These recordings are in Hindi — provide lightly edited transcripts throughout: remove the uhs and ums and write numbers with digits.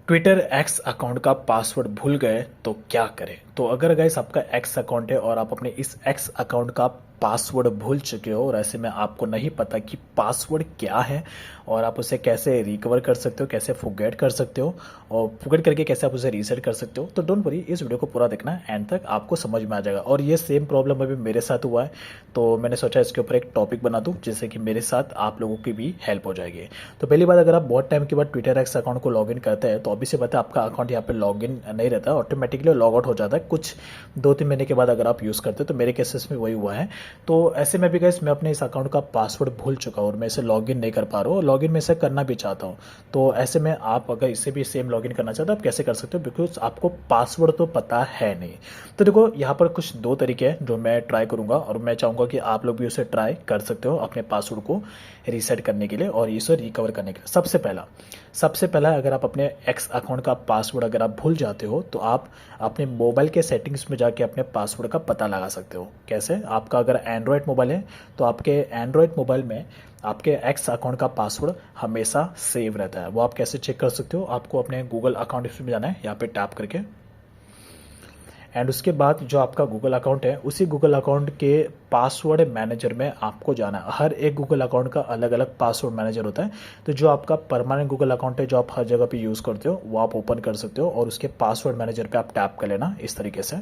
ट्विटर एक्स अकाउंट का पासवर्ड भूल गए तो क्या करें। तो अगर गाइस आपका एक्स अकाउंट है और आप अपने इस एक्स अकाउंट का पासवर्ड भूल चुके हो और ऐसे में आपको नहीं पता कि पासवर्ड क्या है और आप उसे कैसे रिकवर कर सकते हो, कैसे फॉरगेट कर सकते हो और फॉरगेट करके कैसे आप उसे रीसेट कर सकते हो, तो डोंट वरी, इस वीडियो को पूरा देखना, एंड तक आपको समझ में आ जाएगा। और ये सेम प्रॉब्लम अभी मेरे साथ हुआ है, तो मैंने सोचा इसके ऊपर एक टॉपिक बना दूं जिससे कि मेरे साथ आप लोगों की भी हेल्प हो जाएगी। तो पहली बात, अगर आप बहुत टाइम के बाद ट्विटर एक्स अकाउंट को लॉगिन करते हैं तो अभी से पता है आपका अकाउंट यहाँ पे लॉगिन नहीं रहता, ऑटोमेटिकली लॉग आउट हो जाता है कुछ 2-3 महीने के बाद अगर आप यूज़ करते हो। तो मेरे केसेस में वही हुआ है। तो ऐसे में भी गाइस मैं अपने इस अकाउंट का पासवर्ड भूल चुका हूँ और मैं इसे लॉगिन नहीं कर पा रहा हूँ, लॉगिन मैं इसे करना भी चाहता हूँ। तो ऐसे में आप अगर इसे भी सेम लॉगिन करना चाहते हो आप कैसे कर सकते हो, बिकॉज आपको पासवर्ड तो पता है नहीं। तो देखो यहाँ पर कुछ 2 तरीके हैं जो मैं ट्राई करूँगा और मैं चाहूँगा कि आप लोग भी उसे ट्राई कर सकते हो अपने पासवर्ड को रीसेट करने के लिए और इसे रिकवर करने के लिए। सबसे पहला अगर आप अपने एक्स अकाउंट का पासवर्ड अगर आप भूल जाते हो तो आप अपने मोबाइल के सेटिंग्स में जाके अपने पासवर्ड का पता लगा सकते हो। कैसे? आपका अगर एंड्रॉयड मोबाइल है तो आपके एंड्रॉयड मोबाइल में आपके एक्स अकाउंट का पासवर्ड हमेशा सेव रहता है। वो आप कैसे चेक कर सकते हो? आपको अपने गूगल अकाउंट में जाना है, यहाँ पे टैप करके, एंड उसके बाद जो आपका गूगल अकाउंट है उसी गूगल अकाउंट के पासवर्ड मैनेजर में आपको जाना है। हर एक गूगल अकाउंट का अलग अलग पासवर्ड मैनेजर होता है। तो जो आपका परमानेंट गूगल अकाउंट है जो आप हर जगह पे यूज़ करते हो वो आप ओपन कर सकते हो और उसके पासवर्ड मैनेजर पे आप टैप कर लेना इस तरीके से।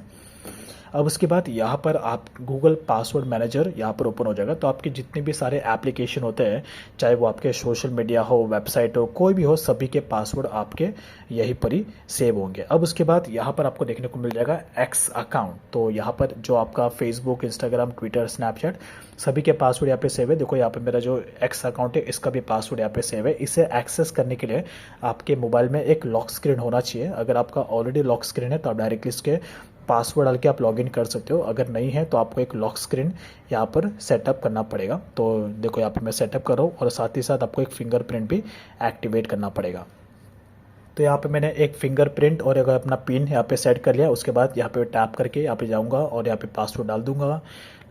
अब उसके बाद यहाँ पर आप गूगल पासवर्ड मैनेजर यहाँ पर ओपन हो जाएगा। तो आपके जितने भी सारे एप्लीकेशन होते हैं, चाहे वो आपके सोशल मीडिया हो, वेबसाइट हो, कोई भी हो, सभी के पासवर्ड आपके यहीं पर ही सेव होंगे। अब उसके बाद यहाँ पर आपको देखने को मिल जाएगा एक्स अकाउंट। तो यहाँ पर जो आपका फेसबुक, इंस्टाग्राम, ट्विटर, स्नैपचैट, सभी के पासवर्ड यहाँ पे सेव है। देखो यहाँ पे मेरा जो एक्स अकाउंट है इसका भी पासवर्ड यहाँ पे सेव है। इसे एक्सेस करने के लिए आपके मोबाइल में एक लॉक स्क्रीन होना चाहिए। अगर आपका ऑलरेडी लॉक स्क्रीन है तो आप डायरेक्टली इसके पासवर्ड डाल के आप लॉगिन कर सकते हो। अगर नहीं है तो आपको एक लॉक स्क्रीन यहाँ पर सेटअप करना पड़ेगा। तो देखो यहाँ पे मैं सेटअप कर रहा हूँ और साथ ही साथ आपको एक फिंगरप्रिंट भी एक्टिवेट करना पड़ेगा। तो यहाँ पे मैंने एक फिंगरप्रिंट और अगर अपना पिन यहाँ पे सेट कर लिया, उसके बाद यहाँ पे टैप करके यहाँ पे जाऊँगा और यहाँ पे पासवर्ड डाल दूंगा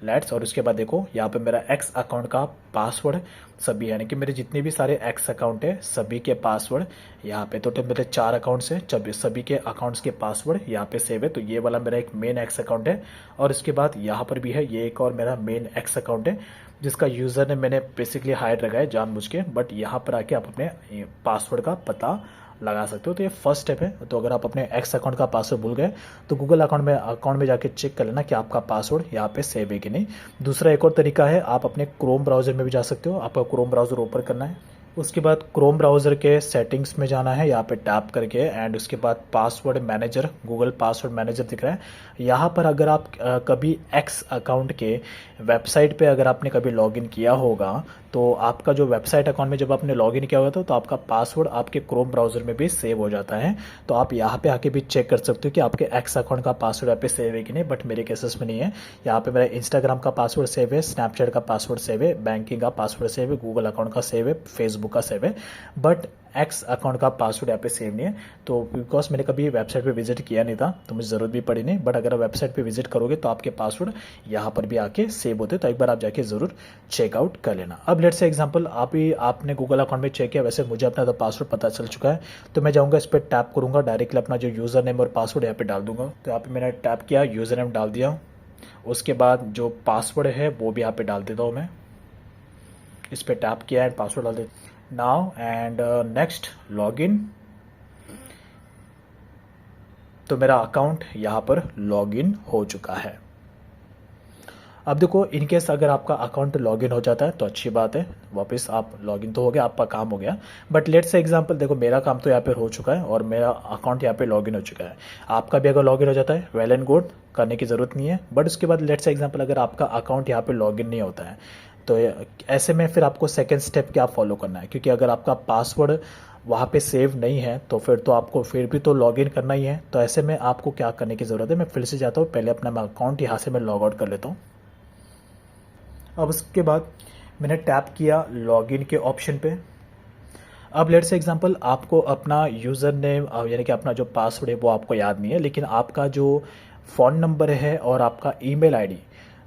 लेट्स। और उसके बाद देखो यहाँ पे मेरा एक्स अकाउंट का पासवर्ड सभी, यानी कि मेरे जितने भी सारे एक्स अकाउंट है सभी के पासवर्ड यहाँ पे, टोटल मेरे 4 अकाउंट्स है, जब सभी के अकाउंट्स के पासवर्ड यहाँ पे सेव है। तो ये वाला मेरा एक मेन एक्स अकाउंट है और इसके बाद यहाँ पर भी है ये एक और मेरा मेन एक्स अकाउंट है जिसका यूज़र ने मैंने बेसिकली हाइड रखा है जानबूझ के, बट यहाँ पर आके आप अपने पासवर्ड का पता लगा सकते हो। तो ये फर्स्ट स्टेप है। तो अगर आप अपने एक्स अकाउंट का पासवर्ड भूल गए तो गूगल अकाउंट में जाके चेक कर लेना कि आपका पासवर्ड यहाँ पे सेव है कि नहीं। दूसरा एक और तरीका है, आप अपने क्रोम ब्राउज़र में भी जा सकते हो। आपका क्रोम ब्राउज़र ओपन करना है, उसके बाद क्रोम ब्राउज़र के सेटिंग्स में जाना है, यहाँ पे टैप करके, एंड उसके बाद password manager, Google password manager दिख रहा है। यहाँ पर अगर आप कभी एक्स अकाउंट के वेबसाइट पे अगर आपने कभी लॉगिन किया होगा तो आपका जो वेबसाइट अकाउंट में जब आपने लॉगिन किया होगा तो आपका पासवर्ड आपके क्रोम ब्राउज़र में भी सेव हो जाता है। तो आप यहाँ पे आके भी चेक कर सकते हो कि आपके एक्स अकाउंट का पासवर्ड यहाँ पे सेव है कि नहीं, बट मेरे केसेस में नहीं है। यहाँ पे मेरा इंस्टाग्राम का पासवर्ड सेव है, स्नैपचैट का पासवर्ड सेव है, बैंकिंग का पासवर्ड सेव है, गूगल अकाउंट का सेव है, फेसबुक का सेव है, बट एक्स अकाउंट का पासवर्ड यहाँ पे सेव नहीं है। तो बिकॉज मैंने कभी वेबसाइट पे विजिट किया नहीं था तो मुझे ज़रूरत भी पड़ी नहीं, बट अगर आप वेबसाइट पे विजिट करोगे तो आपके पासवर्ड यहाँ पर भी आके सेव होते हैं। तो एक बार आप जाके ज़रूर चेकआउट कर लेना। अब लेट्स से एग्जांपल आपने गूगल अकाउंट में चेक किया, वैसे मुझे अपना तो पासवर्ड पता चल चुका है। तो मैं जाऊँगा इस पर टैप करूँगा, डायरेक्टली अपना जो यूज़र नेम और पासवर्ड यहाँ पे डाल दूंगा। तो यहाँ पे मैंने टैप किया, यूज़र नेम डाल दिया, उसके बाद जो पासवर्ड है वो भी यहाँ पे डाल देता हूँ मैं। इस पर टैप किया एंड पासवर्ड डाल देता नाउ एंड नेक्स्ट लॉगिन। तो मेरा अकाउंट यहाँ पर लॉगिन हो चुका है। अब देखो, इनकेस अगर आपका अकाउंट लॉगिन हो जाता है तो अच्छी बात है, वापस आप लॉगिन तो हो गया, आपका काम हो गया। बट लेट्स से एग्जांपल, देखो मेरा काम तो यहाँ पे हो चुका है और मेरा अकाउंट यहाँ पे लॉगिन हो चुका है। आपका भी अगर लॉगिन हो जाता है वेल एंड गुड, करने की ज़रूरत नहीं है। बट उसके बाद लेट्स से एग्जांपल अगर आपका अकाउंट यहाँ पे लॉगिन नहीं होता है तो ऐसे में फिर आपको सेकेंड स्टेप क्या फॉलो करना है, क्योंकि अगर आपका पासवर्ड वहाँ पे सेव नहीं है तो फिर तो आपको फिर भी तो लॉगिन करना ही है। तो ऐसे में आपको क्या करने की ज़रूरत है, मैं फिर से जाता हूँ, पहले अपना अकाउंट यहाँ से मैं लॉग आउट कर लेता हूँ। अब उसके बाद मैंने टैप किया लॉगिन के ऑप्शन पे। अब लेट्स से एग्जांपल आपको अपना यूज़र नेम यानी कि अपना जो पासवर्ड है वो आपको याद नहीं है, लेकिन आपका जो फ़ोन नंबर है और आपका ईमेल आईडी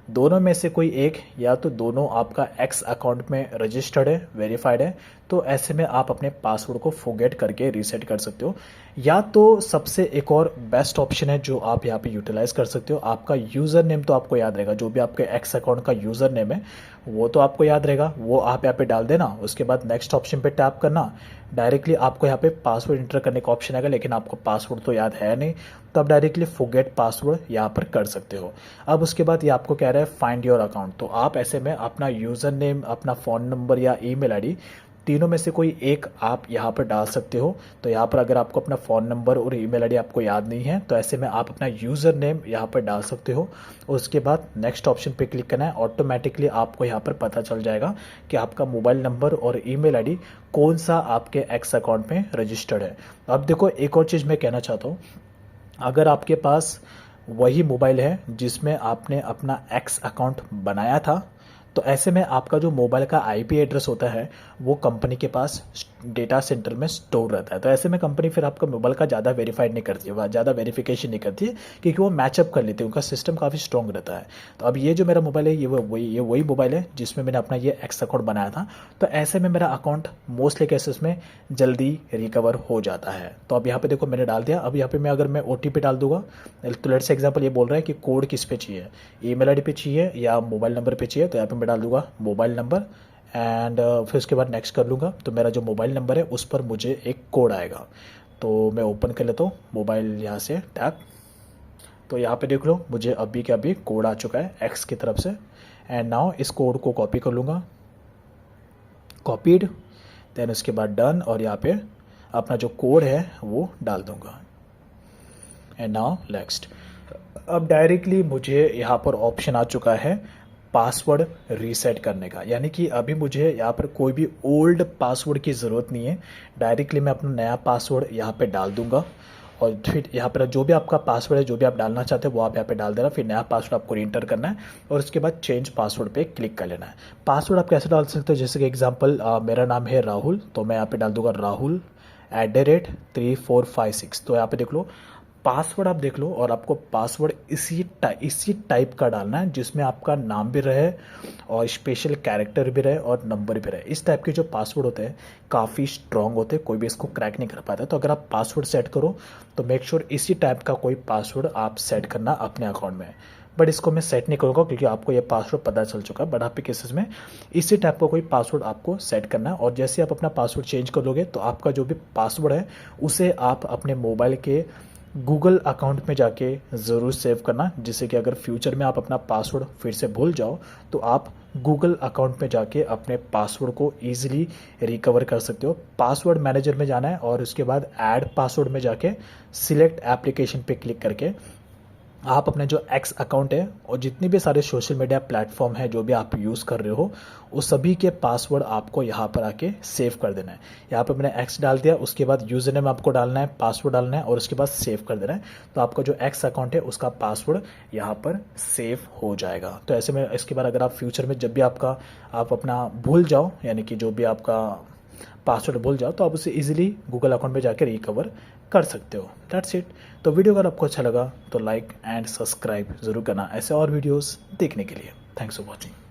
दोनों में से कोई एक या तो दोनों आपका एक्स अकाउंट में रजिस्टर्ड है, वेरीफाइड है, तो ऐसे में आप अपने पासवर्ड को फॉरगेट करके रीसेट कर सकते हो। या तो सबसे एक और बेस्ट ऑप्शन है जो आप यहाँ पे यूटिलाइज कर सकते हो, आपका यूज़र नेम तो आपको याद रहेगा, जो भी आपके एक्स अकाउंट का यूज़र नेम है वो तो आपको याद रहेगा, वो आप यहाँ पे डाल देना। उसके बाद नेक्स्ट ऑप्शन पे टैप करना, डायरेक्टली आपको यहाँ पे पासवर्ड इंटर करने का ऑप्शन आएगा, लेकिन आपको पासवर्ड तो याद है नहीं, तो आप डायरेक्टली फॉरगेट पासवर्ड यहाँ पर कर सकते हो। अब उसके बाद ये आपको कह रहा है फाइंड योर अकाउंट, तो आप ऐसे में अपना यूज़र नेम, अपना फ़ोन नंबर या ईमेल आईडी, तीनों में से कोई एक आप यहाँ पर डाल सकते हो। तो यहाँ पर अगर आपको अपना फ़ोन नंबर और ईमेल आईडी आपको याद नहीं है, तो ऐसे में आप अपना यूज़र नेम यहाँ पर डाल सकते हो। उसके बाद नेक्स्ट ऑप्शन पे क्लिक करना है, ऑटोमेटिकली आपको यहाँ पर पता चल जाएगा कि आपका मोबाइल नंबर और ईमेल आईडी कौन सा आपके एक्स अकाउंट में रजिस्टर्ड है। अब देखो एक और चीज़ मैं कहना चाहता हूँ, अगर आपके पास वही मोबाइल है जिसमें आपने अपना एक्स अकाउंट बनाया था, तो ऐसे में आपका जो मोबाइल का आईपी एड्रेस होता है वो कंपनी के पास डेटा सेंटर में स्टोर रहता है। तो ऐसे में कंपनी फिर आपका मोबाइल का ज़्यादा वेरीफाइड नहीं करती है, ज़्यादा वेरिफिकेशन नहीं करती है, क्योंकि वो मैचअप कर लेते हैं, उनका सिस्टम काफ़ी स्ट्रॉन्ग रहता है। तो अब ये जो मेरा मोबाइल है ये वही मोबाइल है जिसमें मैंने अपना ये एक्स अकाउंट बनाया था। तो ऐसे में मेरा अकाउंट मोस्टली केसेस में जल्दी रिकवर हो जाता है। तो अब यहाँ पे देखो मैंने डाल दिया। अब यहाँ पे मैं अगर मैं OTP डाल दूंगा, तो लेट्स से एग्जांपल ये बोल रहा है कि कोड किस पे चाहिए, ईमेल आईडी पे चाहिए या मोबाइल नंबर पे चाहिए, तो यहाँ पे मैं डाल दूंगा मोबाइल नंबर एंड फिर उसके बाद नेक्स्ट कर लूँगा। तो मेरा जो मोबाइल नंबर है उस पर मुझे एक कोड आएगा, तो मैं ओपन कर लेता हूँ मोबाइल यहाँ से टैप। तो यहाँ पे देख लो मुझे अभी के अभी कोड आ चुका है एक्स की तरफ से, एंड नाउ इस कोड को कॉपी कर लूँगा, कॉपीड, देन उसके बाद डन, और यहाँ पे अपना जो कोड है वो डाल दूँगा, एंड नाउ नेक्स्ट। अब डायरेक्टली मुझे यहाँ पर ऑप्शन आ चुका है पासवर्ड रीसेट करने का, यानी कि अभी मुझे यहाँ पर कोई भी ओल्ड पासवर्ड की ज़रूरत नहीं है, डायरेक्टली मैं अपना नया पासवर्ड यहाँ पे डाल दूंगा। और फिर यहाँ पर जो भी आपका पासवर्ड है, जो भी आप डालना चाहते हैं वो आप यहाँ पे डाल देना, फिर नया पासवर्ड आपको रीएंटर करना है और उसके बाद चेंज पासवर्ड पे क्लिक कर लेना है। पासवर्ड आप कैसे डाल सकते हो, जैसे कि एग्जांपल मेरा नाम है राहुल, तो मैं यहाँ पे डाल दूंगा राहुल @3456। तो यहाँ पे देख लो पासवर्ड आप देख लो, और आपको पासवर्ड इसी टाइप का डालना है जिसमें आपका नाम भी रहे और स्पेशल कैरेक्टर भी रहे और नंबर भी रहे। इस टाइप के जो पासवर्ड होते हैं काफ़ी स्ट्रॉन्ग होते हैं, कोई भी इसको क्रैक नहीं कर पाता। तो अगर आप पासवर्ड सेट करो तो मेक श्योर इसी टाइप का कोई पासवर्ड आप सेट करना अपने अकाउंट में। बट इसको मैं सेट नहीं करूँगा क्योंकि आपको ये पासवर्ड पता चल चुका है। बट आपके केसेस में इसी टाइप का कोई पासवर्ड आपको सेट करना है, और जैसे आप अपना पासवर्ड चेंज कर लोगे तो आपका जो भी पासवर्ड है उसे आप अपने मोबाइल के गूगल अकाउंट में जाके ज़रूर सेव करना, जिससे कि अगर फ्यूचर में आप अपना पासवर्ड फिर से भूल जाओ तो आप गूगल अकाउंट में जाके अपने पासवर्ड को ईजिली रिकवर कर सकते हो। पासवर्ड मैनेजर में जाना है और उसके बाद ऐड पासवर्ड में जाके सिलेक्ट एप्लीकेशन पे क्लिक करके आप अपने जो एक्स अकाउंट है और जितने भी सारे सोशल मीडिया प्लेटफॉर्म है जो भी आप यूज़ कर रहे हो उस सभी के पासवर्ड आपको यहाँ पर आके सेव कर देना है। यहाँ पर मैंने एक्स डाल दिया, उसके बाद यूज़र नेम आपको डालना है, पासवर्ड डालना है और उसके बाद सेव कर देना है। तो आपका जो एक्स अकाउंट है उसका पासवर्ड यहाँ पर सेव हो जाएगा। तो ऐसे में इसके बाद अगर आप फ्यूचर में जब भी आप अपना भूल जाओ, यानी कि जो भी आपका पासवर्ड भूल जाओ, तो आप उसे इजीली गूगल अकाउंट में जाकर रिकवर कर सकते हो। That's it. तो वीडियो अगर आपको अच्छा लगा तो लाइक एंड सब्सक्राइब ज़रूर करना ऐसे और वीडियोस देखने के लिए। Thanks for watching.